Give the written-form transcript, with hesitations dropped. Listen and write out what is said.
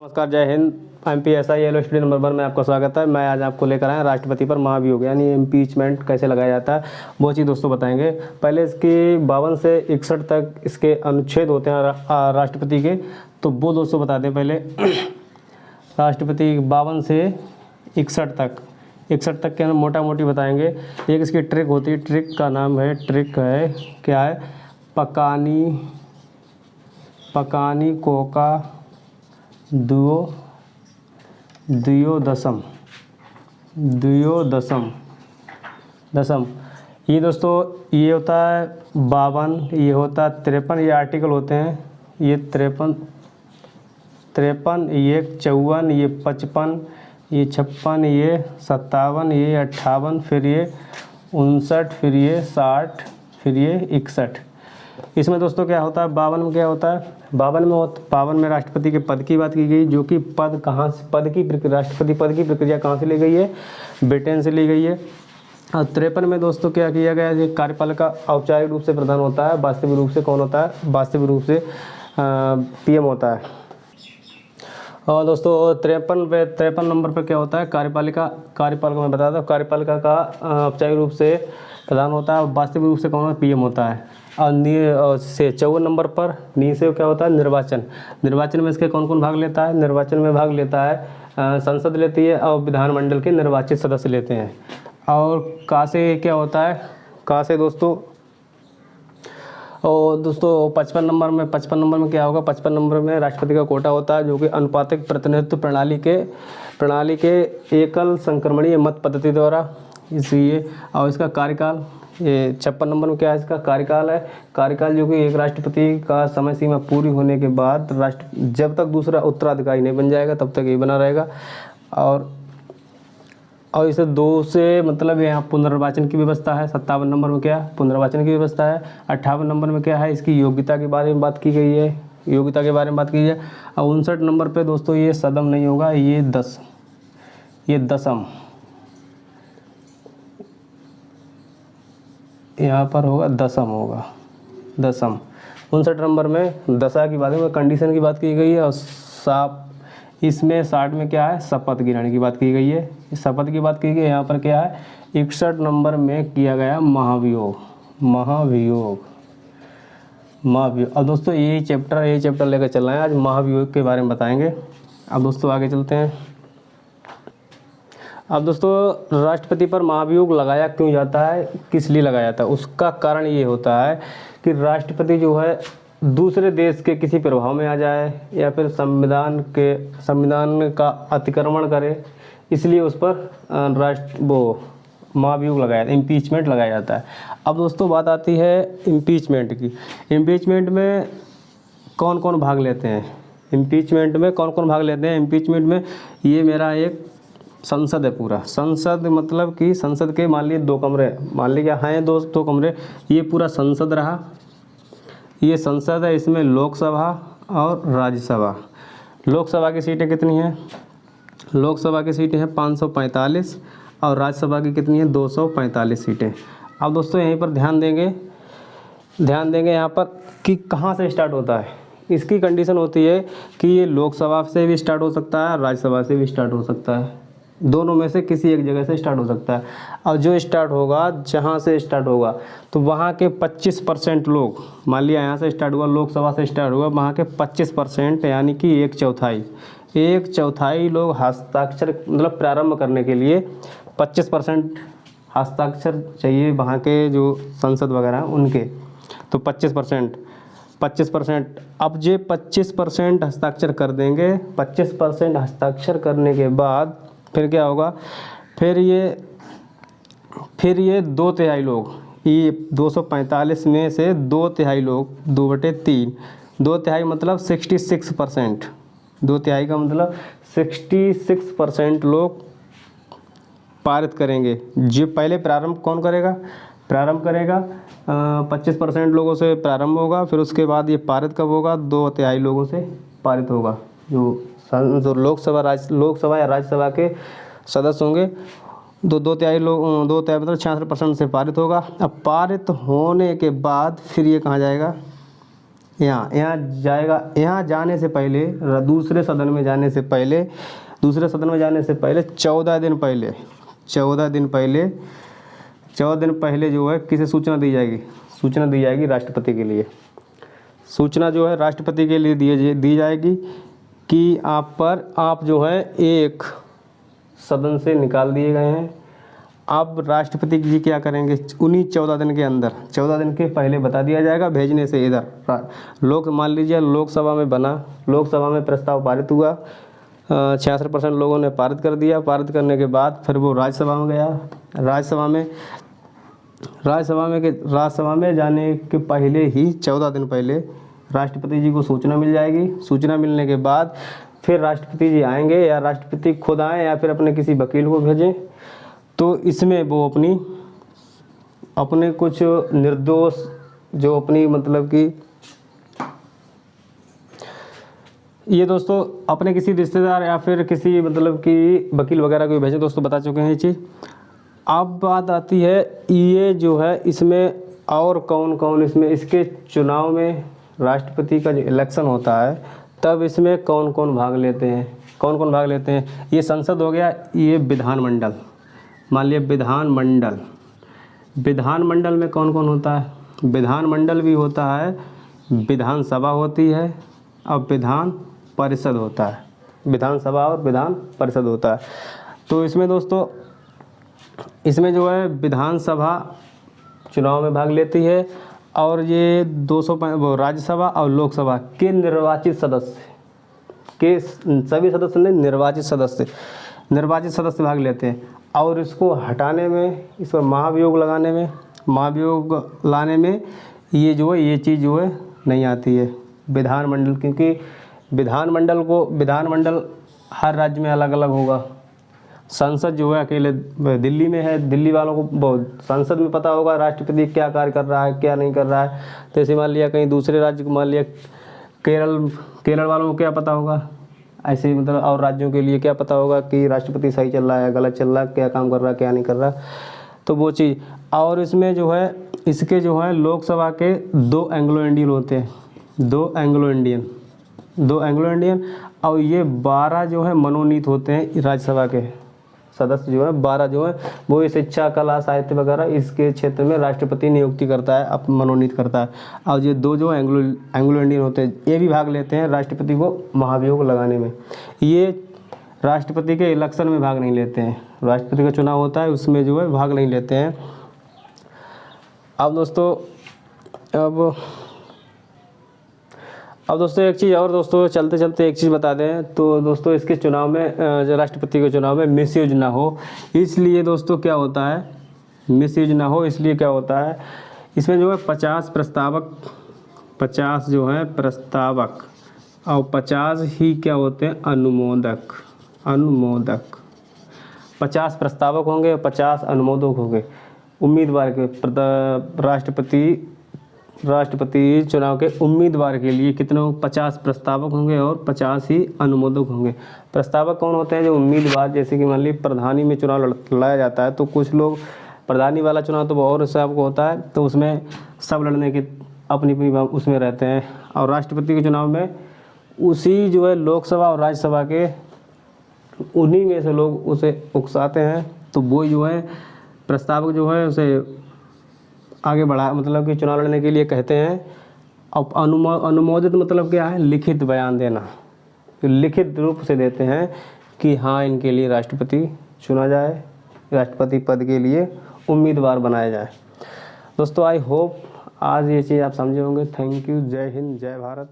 नमस्कार, जय Hind. MPSI yellow study number 1 में आपका स्वागत है। मैं आज आपको लेकर आया राष्ट्रपति पर महाभियोग यानी इम्पीचमेंट कैसे लगाया जाता है वो चीज़ दोस्तों बताएंगे। पहले इसकी 52 से 61 तक इसके अनुच्छेद होते हैं राष्ट्रपति के, तो वो दोस्तों बता दें पहले। राष्ट्रपति 52 से 61 तक के हम मोटा मोटी बताएंगे। एक इसकी ट्रिक होती है, ट्रिक का नाम है, ट्रिक है क्या है, पकानी कोका द्वयोदशम। ये दोस्तों ये होता है 52, ये होता है 53, ये आर्टिकल होते हैं, ये 53, ये 54, ये 55, ये 56, ये 57, ये 58, फिर ये 59, फिर ये 60, फिर ये 61। इसमें दोस्तों क्या होता है, 52 में क्या होता है, 52 में राष्ट्रपति के पद की बात की गई, जो कि पद कहाँ से, राष्ट्रपति पद की प्रक्रिया कहाँ से ली गई है, ब्रिटेन से ली गई है। और 53 में दोस्तों क्या किया गया है, कार्यपालिका औपचारिक रूप से प्रधान होता है, वास्तविक रूप से कौन होता है, वास्तविक रूप से PM होता है। और दोस्तों 53 नंबर पर क्या होता है, कार्यपालिका में बताया था, कार्यपालिका का औपचारिक रूप से प्रधान होता है, वास्तविक रूप से कौन PM होता है। और से 54 नंबर पर नी से क्या होता है, निर्वाचन में इसके कौन कौन भाग लेता है, निर्वाचन में भाग लेता है संसद लेती है और विधानमंडल के निर्वाचित सदस्य लेते हैं। और का से क्या होता है, का से दोस्तों, और दोस्तों 55 नंबर में क्या होगा, 55 नंबर में राष्ट्रपति का कोटा होता है, जो कि अनुपातिक प्रतिनिधित्व प्रणाली के एकल संक्रमणीय मत पद्धति द्वारा, इसलिए। और इसका कार्यकाल, ये 56 नंबर में क्या है, इसका कार्यकाल जो कि एक राष्ट्रपति का समय सीमा पूरी होने के बाद जब तक दूसरा उत्तराधिकारी नहीं बन जाएगा तब तक ये बना रहेगा। और इसे 2 से मतलब यहाँ पुनर्निर्वाचन की व्यवस्था है। 57 नंबर में क्या, पुनर्निर्वाचन की व्यवस्था है। 58 नंबर में क्या है, इसकी योग्यता के बारे में बात की गई है, और 59 नंबर पे दोस्तों ये सदम नहीं होगा, ये दसम यहाँ पर होगा, दसम। 59 नंबर में दशा की बात में कंडीशन की बात की गई है। और इसमें 60 में क्या है, शपथ ग्रहण की बात की गई है, शपथ की बात की गई है। यहाँ पर क्या है, 61 नंबर में किया गया महाभियोग। अब दोस्तों यही चैप्टर लेकर चल रहे हैं, आज महाभियोग के बारे में बताएंगे। अब दोस्तों आगे चलते हैं। अब दोस्तों राष्ट्रपति पर महाभियोग लगाया क्यों जाता है, किस लिए लगाया जाता है, उसका कारण ये होता है कि राष्ट्रपति जो है दूसरे देश के किसी प्रभाव में आ जाए या फिर संविधान का अतिक्रमण करे, इसलिए उस पर महाभियोग लगाया, इम्पीचमेंट लगाया जाता है। अब दोस्तों बात आती है इम्पीचमेंट की। इम्पीचमेंट में कौन कौन भाग लेते हैं, इम्पीचमेंट में ये मेरा एक संसद है, पूरा संसद, मतलब कि संसद के मान लीजिए 2 कमरे, मान लीजिए हैं दो कमरे, ये पूरा संसद रहा, ये संसद है। इसमें लोकसभा और राज्यसभा। लोकसभा की सीटें कितनी हैं, लोकसभा की सीटें हैं 545 और राज्यसभा की कितनी है, 245 सीटें। अब दोस्तों यहीं पर ध्यान देंगे यहाँ पर कि कहाँ से स्टार्ट होता है। इसकी कंडीशन होती है कि ये लोकसभा से भी स्टार्ट हो सकता है, राज्यसभा से भी स्टार्ट हो सकता है, दोनों में से किसी एक जगह से स्टार्ट हो सकता है। और जो स्टार्ट होगा, जहाँ से स्टार्ट होगा, तो वहाँ के 25% लोग, मान लिया यहाँ से स्टार्ट हुआ, लोकसभा से स्टार्ट हुआ, वहाँ के 25% यानी कि 1/4 लोग हस्ताक्षर, मतलब प्रारंभ करने के लिए 25% हस्ताक्षर चाहिए वहाँ के जो संसद वगैरह हैं उनके, तो 25%। अब ये 25% हस्ताक्षर कर देंगे। 25% हस्ताक्षर करने के बाद फिर क्या होगा, फिर ये 2/3 लोग, ये 245 में से 2/3 लोग, 2/3, 2/3 मतलब 66%, 2/3 का मतलब 66% लोग पारित करेंगे। जो पहले प्रारंभ कौन करेगा, 25% लोगों से प्रारंभ होगा, फिर उसके बाद ये पारित कब होगा, 2/3 लोगों से पारित होगा। जो लोकसभा या राज्यसभा के सदस्य होंगे, 2/3 लोग, 2/3 मतलब 66% से पारित होगा। अब पारित होने के बाद फिर ये कहाँ जाएगा, यहाँ जाएगा। यहाँ जाने से पहले दूसरे सदन में जाने से पहले 14 दिन पहले जो है किसे सूचना दी जाएगी? सूचना दी जाएगी राष्ट्रपति के लिए। सूचना जो है राष्ट्रपति के लिए दी जाएगी कि आप जो है एक सदन से निकाल दिए गए हैं। अब राष्ट्रपति जी क्या करेंगे? उन्हीं 14 दिन के अंदर, 14 दिन के पहले बता दिया जाएगा भेजने से। इधर मान लीजिए लोकसभा में लोकसभा में प्रस्ताव पारित हुआ, 66% लोगों ने पारित कर दिया। पारित करने के बाद फिर वो राज्यसभा में गया। राज्यसभा में जाने के पहले ही 14 दिन पहले राष्ट्रपति जी को सूचना मिल जाएगी। सूचना मिलने के बाद फिर राष्ट्रपति जी आएंगे, या राष्ट्रपति खुद आएँ या फिर अपने किसी वकील को भेजें। तो इसमें वो अपने कुछ निर्दोष जो अपनी मतलब कि ये दोस्तों अपने किसी रिश्तेदार या फिर किसी मतलब कि वकील वगैरह को भेजें। दोस्तों बता चुके हैं ये चीज़। अब बात आती है ये जो है इसमें और कौन इसमें इसके चुनाव में राष्ट्रपति का जो इलेक्शन होता है तब इसमें कौन भाग लेते हैं? ये संसद हो गया, ये विधानमंडल। मान लिया विधानमंडल में कौन होता है? विधानमंडल भी होता है, विधानसभा होती है और विधान परिषद होता है। विधानसभा और विधान परिषद होता है। तो इसमें दोस्तों इसमें जो है विधानसभा चुनाव में भाग लेती है और ये 200 राज्यसभा और लोकसभा के निर्वाचित सदस्य के सभी सदस्य ने निर्वाचित सदस्य भाग लेते हैं। और इसको हटाने में, इस पर महाभियोग लाने में ये चीज़ जो है नहीं आती है विधानमंडल, क्योंकि विधानमंडल हर राज्य में अलग अलग होगा। संसद जो है अकेले दिल्ली में है, दिल्ली वालों को बहुत संसद में पता होगा राष्ट्रपति क्या कार्य कर रहा है क्या नहीं कर रहा है। जैसे मान लिया कहीं दूसरे राज्य को, मान लिया केरल वालों को क्या पता होगा, ऐसे मतलब और राज्यों के लिए क्या पता होगा कि राष्ट्रपति सही चल रहा है गलत चल रहा है, क्या काम कर रहा है क्या नहीं कर रहा। तो वो चीज़। और इसमें जो है इसके जो है लोकसभा के 2 एंग्लो इंडियन होते हैं, 2 एंग्लो इंडियन और ये 12 जो है मनोनीत होते हैं। राज्यसभा के सदस्य जो है 12 जो है वो शिक्षा कला साहित्य वगैरह इसके क्षेत्र में राष्ट्रपति नियुक्ति करता है, अब मनोनीत करता है। और ये 2 जो एंग्लो इंडियन होते हैं ये भी भाग लेते हैं राष्ट्रपति को महाभियोग लगाने में। ये राष्ट्रपति के इलेक्शन में भाग नहीं लेते हैं, राष्ट्रपति का चुनाव होता है उसमें जो है भाग नहीं लेते हैं। अब दोस्तों एक चीज़ और दोस्तों चलते एक चीज़ बता दें। तो दोस्तों इसके चुनाव में जो राष्ट्रपति के चुनाव में मिसयूज ना हो, इसलिए दोस्तों क्या होता है, इसलिए क्या होता है इसमें जो है 50 जो है प्रस्तावक और 50 ही क्या होते हैं अनुमोदक। 50 प्रस्तावक होंगे और 50 अनुमोदक होंगे। उम्मीदवार के राष्ट्रपति चुनाव के उम्मीदवार के लिए कितने 50 प्रस्तावक होंगे और 50 ही अनुमोदक होंगे। प्रस्तावक कौन होते हैं? जो उम्मीदवार, जैसे कि मान लीजिए प्रधानी में चुनाव लड़ाया जाता है तो कुछ लोग प्रधानी वाला चुनाव तो और हिसाब को होता है तो उसमें सब लड़ने की अपनी उसमें रहते हैं। और राष्ट्रपति के चुनाव में उसी जो है लोकसभा और राज्यसभा के उन्हीं में से लोग उसे उकसाते हैं, तो वो जो है प्रस्तावक जो है उसे आगे बढ़ा मतलब कि चुनाव लड़ने के लिए कहते हैं। अब अनुमोदित मतलब क्या है? लिखित बयान देना, तो लिखित रूप से देते हैं कि हाँ इनके लिए राष्ट्रपति चुना जाए, राष्ट्रपति पद के लिए उम्मीदवार बनाया जाए। दोस्तों आई होप आज ये चीज़ आप समझे होंगे। Thank you. जय हिंद, जय भारत।